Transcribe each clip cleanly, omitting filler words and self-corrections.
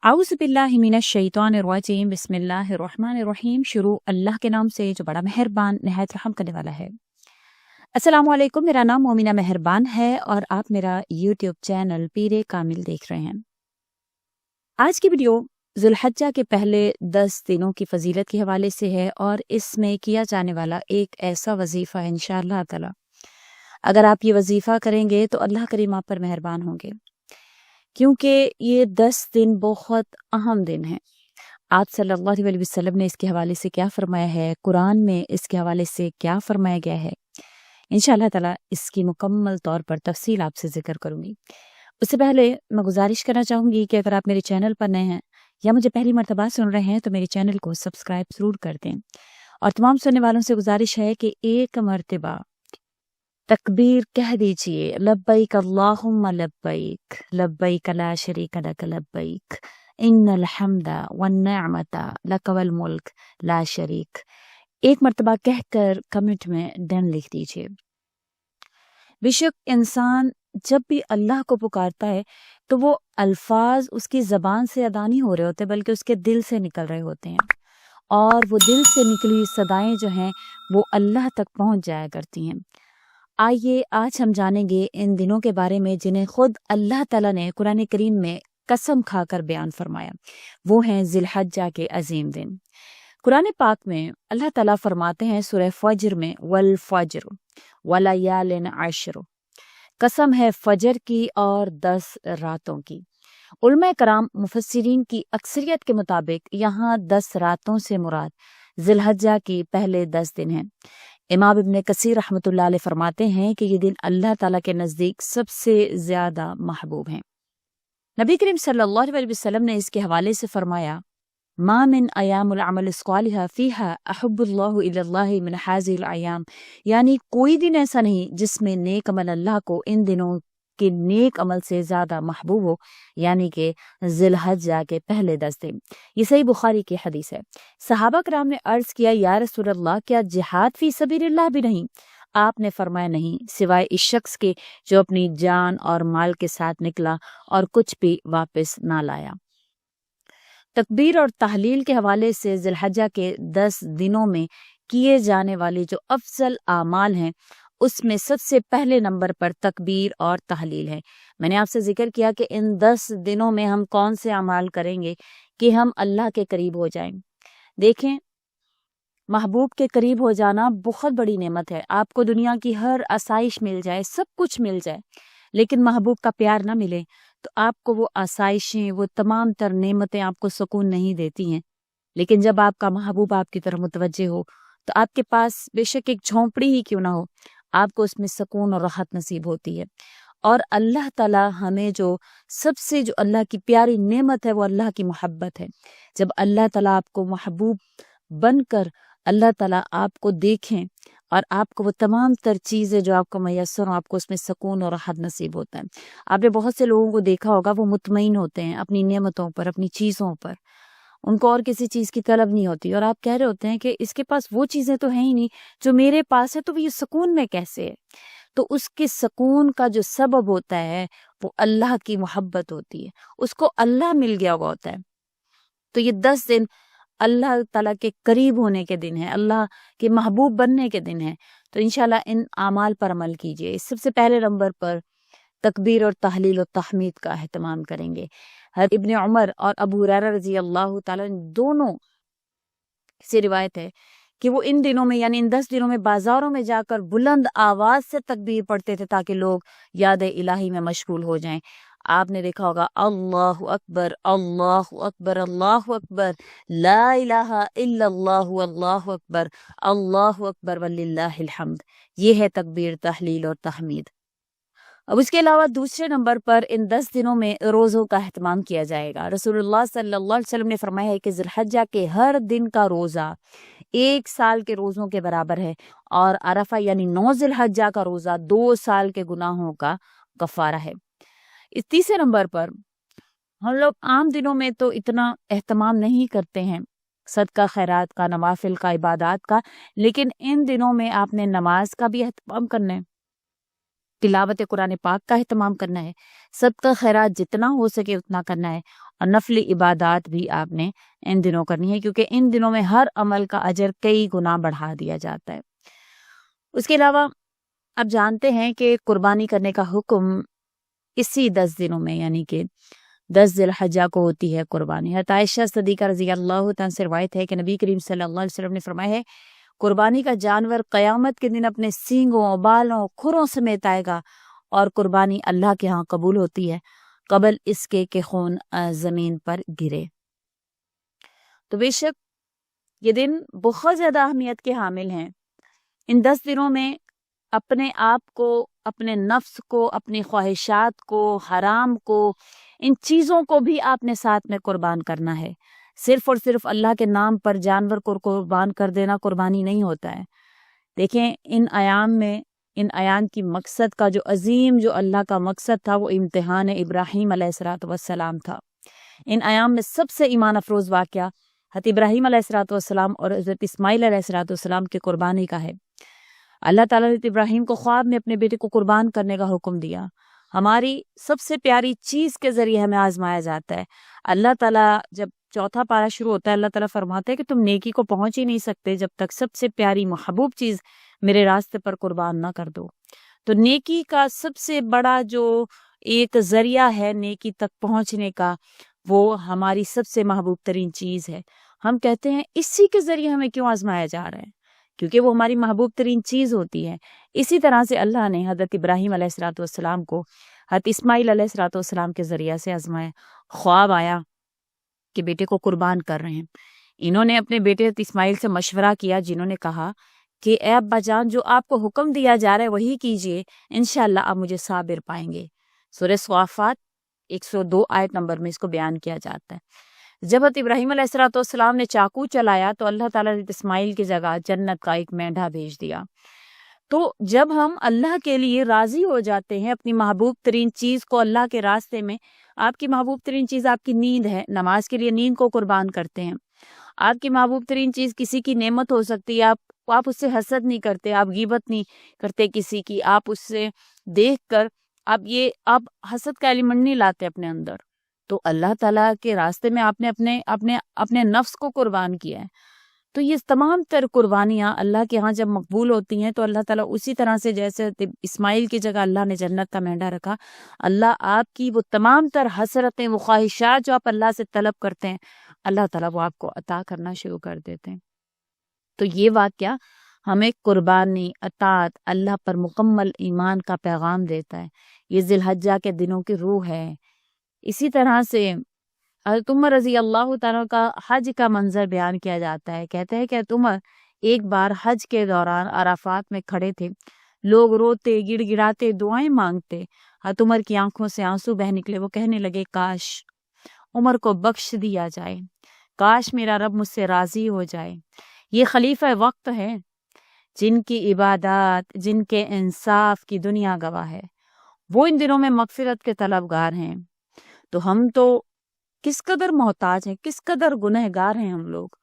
आउज़ बिल्लाहि मिनश शैतानिर रजीम बिस्मिल्लाहिर रहमानिर रहीम। शुरू अल्लाह के नाम से जो बड़ा मेहरबान निहायत रहम करने वाला है। अस्सलामु अलैकुम, मेरा नाम मोमिना मेहरबान है और आप मेरा यूट्यूब चैनल पीरे कामिल देख रहे हैं। आज की वीडियो ज़ुल्हज्जा के पहले 10 दिनों की फजीलत के हवाले से है और इसमें किया जाने वाला एक ऐसा वजीफ़ा है इंशाअल्लाह ताला, अगर आप ये वजीफ़ा करेंगे तो अल्लाह करीम आप पर मेहरबान होंगे, क्योंकि ये 10 दिन बहुत अहम दिन हैं। आप सल्लल्लाहु अलैहि वसल्लम ने इसके हवाले से क्या फरमाया है, कुरान में इसके हवाले से क्या फरमाया गया है, इंशाअल्लाह ताला इसकी मुकम्मल तौर पर तफसील आपसे जिक्र करूंगी। उससे पहले मैं गुजारिश करना चाहूँगी कि अगर आप मेरे चैनल पर नए हैं या मुझे पहली मर्तबा सुन रहे हैं तो मेरे चैनल को सब्सक्राइब ज़रूर कर दें। और तमाम सुनने वालों से गुजारिश है कि एक मर्तबा तकबीर कह दीजिए, लब्बैक अल्लाहुम्मा लब्बैक, लब्बैक ला शरीका लक लब्बैक, इन्नल हम्दा वन निअमता लक वल मुल्क ला शरीक। एक मर्तबा कहकर कमेंट में डन लिख दीजिए। बेशक इंसान जब भी अल्लाह को पुकारता है तो वो अल्फाज उसकी ज़बान से अदा नहीं हो रहे होते, बल्कि उसके दिल से निकल रहे होते हैं, और वो दिल से निकली सदाएं जो हैं वो अल्लाह तक पहुंच जाया करती हैं। आइए आज हम जानेंगे इन दिनों के बारे में जिन्हें खुद अल्लाह ताला ने कुरान करीम में कसम खाकर बयान फरमाया। वो हैं ज़िलहज्जा के अजीम दिन। कुरान पाक में अल्लाह ताला फरमाते हैं सूरह फज्र में, वल फज्र वलयालिन अश्र, कसम है फजर की और 10 रातों की। उलमा कराम मुफस्सिरीन की अक्सरियत के मुताबिक यहाँ 10 रातों से मुराद ज़िलहज्जा की पहले 10 दिन हैं। इमाम इब्न कसीर रहमतुल्लाह अलैह फरमाते हैं कि ये दिन अल्लाह ताला के नज़दीक सबसे ज़्यादा महबूब हैं। नबी करीम सल्लल्लाहु अलैहि वसल्लम ने इसके हवाले से फरमाया, मा मिन अयामुल अमल स्वालिहा फीहा अहब्बुल्लाहु इलल्लाहि मिन हाज़िल अयाम, यानी कोई दिन ऐसा नहीं जिसमें नेक अमल अल्लाह को इन दिनों के नेक अमल से ज़्यादा महबूब हो, यानी कि ज़िलहज्जा के पहले 10 दिन। ये सही बुखारी की हदीस है। सहाबा कराम ने अर्ज़ किया, या रसूल अल्लाह, क्या जिहाद फी सबीलिल्लाह भी नहीं? आपने फरमाया, नहीं, सिवाय इस शख्स के जो अपनी जान और माल के साथ निकला और कुछ भी वापस ना लाया। तकबीर और तहलील के हवाले से ज़िलहज्जा के 10 दिनों में किए जाने वाले जो अफजल आमाल हैं उसमें सबसे पहले नंबर पर तकबीर और तहलील है। मैंने आपसे जिक्र किया कि इन 10 दिनों में हम कौन से अमाल करेंगे कि हम अल्लाह के करीब हो जाएं। देखें, महबूब के करीब हो जाना बहुत बड़ी नेमत है। आपको दुनिया की हर आसाइश मिल जाए, सब कुछ मिल जाए, लेकिन महबूब का प्यार ना मिले तो आपको वो आसाइशें, वो तमाम तर नेमतें आपको सुकून नहीं देती हैं। लेकिन जब आपका महबूब आपकी तरफ मुतवज्जे हो तो आपके पास बेशक एक झोंपड़ी ही क्यों ना हो, आपको उसमें सुकून और राहत नसीब होती है। और अल्लाह ताला हमें जो सबसे जो अल्लाह की प्यारी नेमत है वो अल्लाह की मोहब्बत है। जब अल्लाह ताला आपको महबूब बनकर अल्लाह ताला आपको देखें और आपको वो तमाम तर चीज़ें जो आपको मैसर हो, आपको उसमें सुकून और राहत नसीब होता है। आपने बहुत से लोगों को देखा होगा, वो मुतमईन होते हैं अपनी नेमतों पर, अपनी चीज़ों पर, उनको और किसी चीज़ की तलब नहीं होती, और आप कह रहे होते हैं कि इसके पास वो चीज़ें तो हैं ही नहीं जो मेरे पास है, तो ये सुकून में कैसे है? तो उसके सुकून का जो सबब होता है वो अल्लाह की मोहब्बत होती है, उसको अल्लाह मिल गया हुआ होता है। तो ये 10 दिन अल्लाह ताला के करीब होने के दिन है, अल्लाह के महबूब बनने के दिन है। तो इंशाल्लाह इन आमाल पर अमल कीजिए। सबसे पहले नंबर पर तकबीर और तहलील और तहमीद का एहतमाम करेंगे। हर इब्ने उमर और अबू हुरैरा रजी अल्लाह ताला दोनों से रिवायत है कि वो इन दिनों में, यानी इन 10 दिनों में बाजारों में जाकर बुलंद आवाज से तकबीर पढ़ते थे ताकि लोग याद इलाही में मशगूल हो जाएं। आपने देखा होगा, अल्लाहु अकबर अल्लाहु अकबर अल्लाहु अकबर, ला इलाहा इल्लल्लाहु अल्लाहु अकबर वलिल्लाहिल हम्द। ये है तकबीर, तहलील और तहमीद। अब उसके अलावा दूसरे नंबर पर इन 10 दिनों में रोज़ों का एहतमाम किया जाएगा। रसूलुल्लाह सल्लल्लाहु अलैहि वसल्लम ने फरमाया है कि ज़िलहज्जा के हर दिन का रोज़ा 1 साल के रोज़ों के बराबर है, और अरफा यानी 9 ज़िलहज्जा का रोज़ा 2 साल के गुनाहों का कफ़ारा है। इस तीसरे नंबर पर हम लोग आम दिनों में तो इतना एहतमाम नहीं करते हैं सदका खैरात का, नवाफिल का, इबादात का, लेकिन इन दिनों में आपने नमाज का भी एहतमाम करना है, तिलावत कुरान पाक का अहतमाम करना है, सदका खैरात जितना हो सके उतना करना है, और नफली इबादत भी आपने इन दिनों करनी है, क्योंकि इन दिनों में हर अमल का अजर कई गुना बढ़ा दिया जाता है। उसके अलावा आप जानते हैं कि कुर्बानी करने का हुक्म इसी 10 दिनों में, यानी कि 10 ज़िलहज्जा को होती है कुर्बानी। हज़रत आयशा सिद्दीक़ा रज़ी अल्लाह तआला से रिवायत है कि नबी करीम सल्लल्लाहु अलैहि वसल्लम ने फरमाया है, कुर्बानी का जानवर क़यामत के दिन अपने सींगों, बालों, खुरों समेत आएगा, और कुर्बानी अल्लाह के यहाँ कबूल होती है कबल इसके कि खून ज़मीन पर गिरे। तो बेशक ये दिन बहुत ज़्यादा अहमियत के हामिल हैं। इन 10 दिनों में अपने आप को, अपने नफ्स को, अपनी ख्वाहिशात को, हराम को, इन चीज़ों को भी आपने साथ में कुर्बान करना है। सिर्फ और सिर्फ अल्लाह के नाम पर जानवर को कुर्बान कर देना कुर्बानी नहीं होता है। देखें, इन अयाम की मकसद का जो अजीम, जो अल्लाह का मकसद था, वो इम्तिहान इब्राहीम अलैहिस्सलाम था। इन अयाम में सबसे ईमान अफरोज़ वाक़या हज़रत इब्राहीम अलैहिस्सलाम और हज़रत इस्माईल अलैहिस्सलाम की कुर्बानी का है। अल्लाह ताला ने इब्राहीम को ख्वाब में अपने बेटे को कुर्बान करने का हुक्म दिया। हमारी सबसे प्यारी चीज़ के ज़रिए हमें आजमाया जाता है। अल्लाह ताला जब चौथा पारा शुरू होता है, अल्लाह ताला फरमाते हैं कि तुम नेकी को पहुंच ही नहीं सकते जब तक सबसे प्यारी महबूब चीज़ मेरे रास्ते पर कुर्बान ना कर दो। तो नेकी का सबसे बड़ा जो एक ज़रिया है नेकी तक पहुंचने का, वो हमारी सबसे महबूब तरीन चीज़ है। हम कहते हैं इसी के ज़रिए हमें क्यों आजमाया जा रहा है, क्योंकि वो हमारी महबूब तरीन चीज़ होती है। इसी तरह से अल्लाह ने हज़रत इब्राहीम अलैहिस्सलाम को हज़रत इस्माईल अलैहिस्सलाम के ज़रिए से आजमाया। ख्वाब आया कि बेटे को कुर्बान कर रहे हैं। इन्होंने अपने बेटे इस्माईल से मशवरा किया, जिन्होंने कहा कि ए अब्बा जान, जो आपको हुक्म दिया जा रहा है वही कीजिए, इंशाअल्लाह आप मुझे साबिर पाएंगे। सूरह स्वाफात 102 आयत नंबर में इसको बयान किया जाता है। जब हज़रत इब्राहीम अलैहिस्सलाम ने चाकू चलाया तो अल्लाह ताला ने इस्माईल की जगह जन्नत का एक मेंढा भेज दिया। तो जब हम अल्लाह के लिए राज़ी हो जाते हैं, अपनी महबूब तरीन चीज़ को अल्लाह के रास्ते में, आपकी महबूब तरीन चीज़ आपकी नींद है, नमाज के लिए नींद को कुर्बान करते हैं। आपकी महबूब तरीन चीज़ किसी की नेमत हो सकती है, आप उससे हसद नहीं करते, आप गीबत नहीं करते किसी की, आप उससे देख कर आप हसद का एलिमेंट नहीं लाते अपने अंदर। तो अल्लाह ताला के रास्ते में आपने अपने अपने अपने नफ्स को कुर्बान किया है। तो ये तमाम तर कुर्बानियाँ अल्लाह के यहाँ जब मकबूल होती हैं तो अल्लाह ताला उसी तरह से, जैसे इस्माईल की जगह अल्लाह ने जन्नत का मेंढा रखा, अल्लाह आपकी वो तमाम तर हसरतें, वो ख्वाहिशात जो आप अल्लाह से तलब करते हैं, अल्लाह ताला वो आपको अता करना शुरू कर देते हैं। तो ये वाक़या हमें कुर्बानी, अतात, अल्लाह पर मुकम्मल ईमान का पैगाम देता है। ये ज़िलहज्जा के दिनों की रूह है। इसी तरह से हज़रत उमर रज़ी अल्लाह तआला का हज का मंजर बयान किया जाता है। कहते हैं कि हज़रत उमर एक बार हज के दौरान अराफात में खड़े थे, लोग रोते, गिड़गिड़ाते, दुआएं मांगते। हज़रत उमर की आंखों से आंसू बह निकले। वो कहने लगे, काश उमर को बख्श दिया जाए, काश मेरा रब मुझसे राज़ी हो जाए। ये खलीफा वक्त है जिनकी इबादत, जिनके इंसाफ की दुनिया गवाह है। वो इन दिनों में मगफिरत के तलबगार हैं। तो हम तो किस कदर मोहताज हैं, किस कदर गुनहगार हैं हम लोग।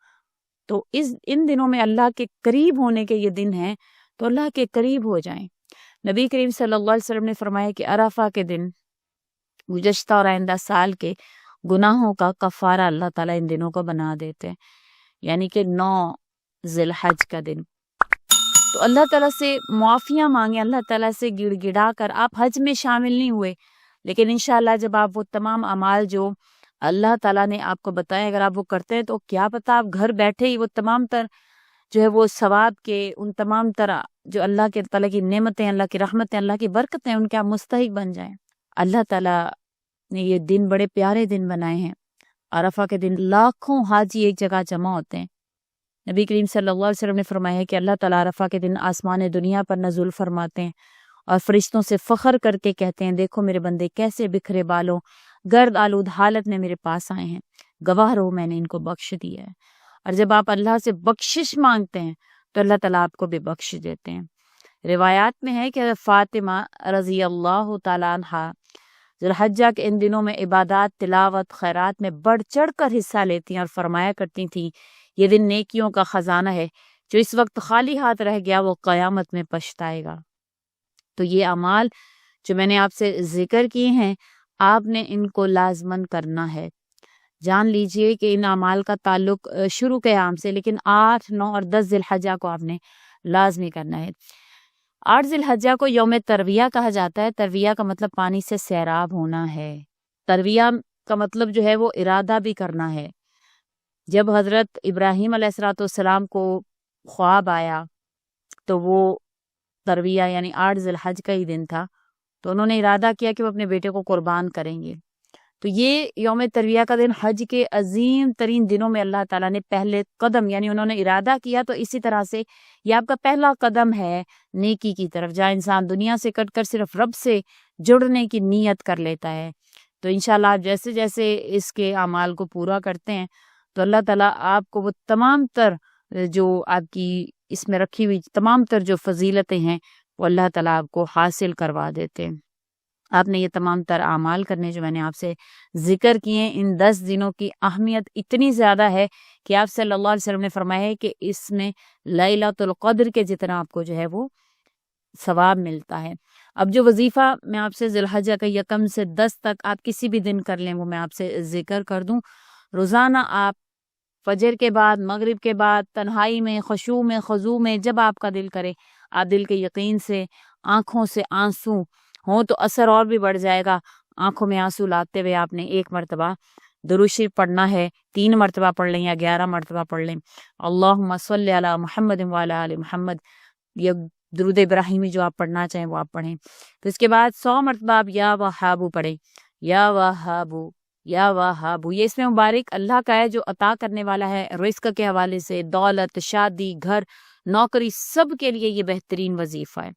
तो इन दिनों में अल्लाह के करीब होने के ये दिन हैं, तो अल्लाह के करीब हो जाएं। नबी करीम सल्लल्लाहु अलैहि वसल्लम ने फरमाया कि अराफा के दिन गुज़श्ता और आइंदा साल के गुनाहों का कफ़ारा अल्लाह ताला इन दिनों को बना देते हैं, यानी कि 9 ज़िलहज का दिन। तो अल्लाह ताला से मुआफ़ियाँ मांगे, अल्लाह ताला से गिड़गिड़ा कर। आप हज में शामिल नहीं हुए, लेकिन इंशाअल्लाह जब आप वो तमाम अमाल जो अल्लाह ताला ने आपको बताए, अगर आप वो करते हैं तो क्या पता आप घर बैठे ही वो तमाम तर जो है वो सवाब के, उन तमाम तरह जो अल्लाह के ताला की नेमतें, अल्लाह की रहमतें, अल्लाह की बरकतें, उनके आप मुस्तहिक बन जाएं। अल्लाह ताला ने ये दिन बड़े प्यारे दिन बनाए हैं। अरफा के दिन लाखों हाजी एक जगह जमा होते हैं। नबी करीम सल्लल्लाहु अलैहि वसल्लम ने फरमाया है कि अल्लाह ताला अरफा के दिन आसमान दुनिया पर नज़ुल फरमाते हैं और फरिश्तों से फ़ख्र करके कहते हैं, देखो मेरे बंदे कैसे बिखरे बालों, गर्द आलूद हालत में मेरे पास आए हैं, गवाह रहो मैंने इनको बख्श दिया है। और जब आप अल्लाह से बख्शिश मांगते हैं तो अल्लाह ताला आपको भी बख्श देते हैं। रिवायात में है कि फ़ातिमा रज़ी अल्लाह तआला अन्हा ज़ुल्हज्जा के इन दिनों में इबादत, तिलावत, खैरात में बढ़ चढ़ कर हिस्सा लेती हैं और फरमाया करती थी, ये दिन नेकियों का ख़जाना है, जो इस वक्त खाली हाथ रह गया वो क़यामत में पछताएगा। تو یہ اعمال جو میں نے آپ سے ذکر کیے ہیں آپ نے ان کو لازماً کرنا ہے۔ جان لیجئے کہ ان اعمال کا تعلق شروع قیام سے، لیکن 8، 9 اور 10 ذی الحجہ کو آپ نے لازمی کرنا ہے۔ 8 ذی الحجہ کو یوم ترویہ کہا جاتا ہے۔ ترویہ کا مطلب پانی سے سیراب ہونا ہے۔ ترویہ کا مطلب جو ہے وہ ارادہ بھی کرنا ہے۔ جب حضرت ابراہیم علیہ السلام کو خواب آیا تو وہ ترویہ یعنی 8 ذی الحج کا ہی دن تھا، تو انہوں نے ارادہ کیا کہ وہ اپنے بیٹے کو قربان کریں گے۔ تو یہ یوم ترویہ کا دن حج کے عظیم ترین دنوں میں اللہ تعالیٰ نے پہلے قدم یعنی انہوں نے ارادہ کیا، تو اسی طرح سے یہ آپ کا پہلا قدم ہے نیکی کی طرف، جہاں انسان دنیا سے کٹ کر صرف رب سے جڑنے کی نیت کر لیتا ہے۔ تو انشاءاللہ آپ جیسے جیسے اس کے اعمال کو پورا کرتے ہیں تو اللہ تعالیٰ آپ کو وہ تمام تر جو آپ کی اس میں رکھی ہوئی تمام تر جو فضیلتیں ہیں وہ اللہ تعالیٰ آپ کو حاصل کروا دیتے ہیں۔ آپ نے یہ تمام تر اعمال کرنے جو میں نے آپ سے ذکر کیے، ان 10 دنوں کی اہمیت اتنی زیادہ ہے کہ آپ صلی اللہ علیہ وسلم نے فرمایا ہے کہ اس میں لیلۃ القدر کے جتنا آپ کو جو ہے وہ ثواب ملتا ہے۔ اب جو وظیفہ میں آپ سے ذی الحجہ کا 1 سے 10 تک آپ کسی بھی دن کر لیں وہ میں آپ سے ذکر کر دوں۔ روزانہ آپ فجر کے بعد، مغرب کے بعد، تنہائی میں، خشوع میں، خضوع میں، جب آپ کا دل کرے آپ دل کے یقین سے آنکھوں سے آنسو ہوں تو اثر اور بھی بڑھ جائے گا۔ آنکھوں میں آنسو لاتے ہوئے آپ نے 1 مرتبہ درود شریف پڑھنا ہے، 3 مرتبہ پڑھ لیں یا 11 مرتبہ پڑھ لیں۔ اللہم صلی علی محمد وعلی آل محمد، یہ درود ابراہیمی جو آپ پڑھنا چاہیں وہ آپ پڑھیں۔ تو اس کے بعد 100 مرتبہ آپ یا وہابو پڑھیں، یا وہابو یا وہابو۔ یہ اس میں مبارک اللہ کا ہے جو عطا کرنے والا ہے، رزق کے حوالے سے، دولت، شادی، گھر، نوکری، سب کے لیے یہ بہترین وظیفہ ہے۔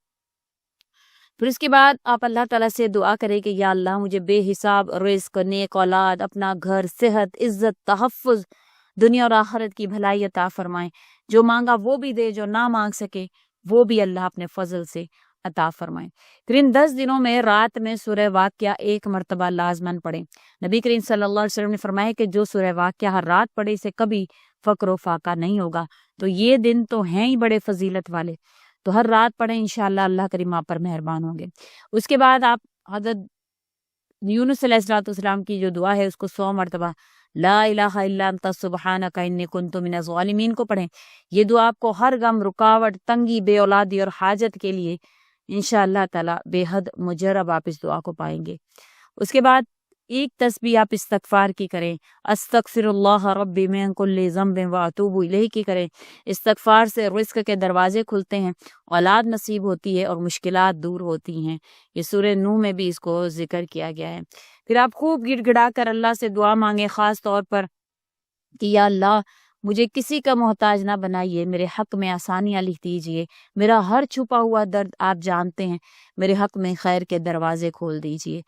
پھر اس کے بعد آپ اللہ تعالیٰ سے دعا کریں کہ یا اللہ مجھے بے حساب رزق، نیک اولاد، اپنا گھر، صحت، عزت، تحفظ، دنیا اور آخرت کی بھلائی عطا فرمائیں۔ جو مانگا وہ بھی دے، جو نہ مانگ سکے وہ بھی اللہ اپنے فضل سے عطا فرمائیں۔ پھر ان 10 دنوں میں رات میں سورہ واقعہ 1 مرتبہ لازماً پڑھیں۔ نبی کریم صلی اللہ علیہ وسلم نے فرمایا کہ جو سورہ واقعہ ہر رات پڑھے اسے کبھی فقر و فاقہ نہیں ہوگا۔ تو یہ دن تو ہیں ہی بڑے فضیلت والے، تو ہر رات پڑھیں، انشاءاللہ اللہ کریم آپ پر مہربان ہوں گے۔ اس کے بعد آپ حضرت یونس علیہ السلام کی جو دعا ہے اس کو 100 مرتبہ لا الہ الا انت سبحانک انی کنت من الظالمین کو پڑھیں۔ یہ دعا آپ کو ہر غم، رکاوٹ، تنگی، بے اولادی اور حاجت کے لیے انشاءاللہ تعالی بے حد مجرب آپ اس دعا کو پائیں گے۔ اس کے بعد ایک تسبیح آپ استغفار کی کریں، استغفر اللہ ربی من کل ذنب واتوب الیہ کی کریں۔ استغفار سے رزق کے دروازے کھلتے ہیں، اولاد نصیب ہوتی ہے اور مشکلات دور ہوتی ہیں۔ یہ سورہ نوح میں بھی اس کو ذکر کیا گیا ہے۔ پھر آپ خوب گڑ گڑا کر اللہ سے دعا مانگیں، خاص طور پر کہ یا اللہ مجھے کسی کا محتاج نہ بنائیے، میرے حق میں آسانیاں لکھ دیجئے، میرا ہر چھپا ہوا درد آپ جانتے ہیں، میرے حق میں خیر کے دروازے کھول دیجئے۔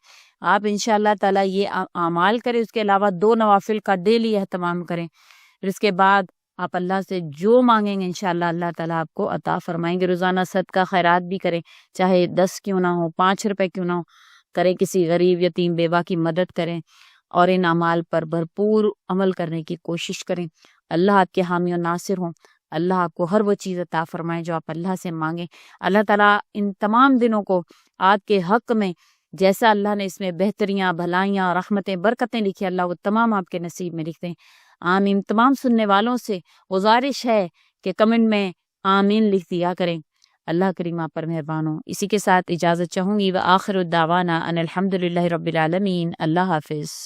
آپ انشاءاللہ تعالیٰ یہ اعمال کریں، اس کے علاوہ 2 نوافل کا ڈیلی اہتمام کریں۔ پھر اس کے بعد آپ اللہ سے جو مانگیں گے انشاءاللہ اللہ تعالیٰ آپ کو عطا فرمائیں گے۔ روزانہ صدقہ خیرات بھی کریں، چاہے 10 کیوں نہ ہو، 5 روپے کیوں نہ ہو، کریں، کسی غریب یتیم بیوہ کی مدد کریں اور ان اعمال پر بھرپور عمل کرنے کی کوشش کریں۔ اللہ آپ کے حامی و ناصر ہوں، اللہ آپ کو ہر وہ چیز عطا فرمائے جو آپ اللہ سے مانگیں۔ اللہ تعالیٰ ان تمام دنوں کو آپ کے حق میں جیسا اللہ نے اس میں بہتریاں، بھلائیاں، رحمتیں، برکتیں لکھی، اللہ وہ تمام آپ کے نصیب میں لکھ دیں۔ آمین۔ تمام سننے والوں سے گزارش ہے کہ کمنٹ میں آمین لکھ دیا کریں۔ اللہ کریم آپ پر مہربان ہو۔ اسی کے ساتھ اجازت چاہوں گی، وآخر الدعوانا ان الحمد للہ رب العالمین۔ اللہ حافظ۔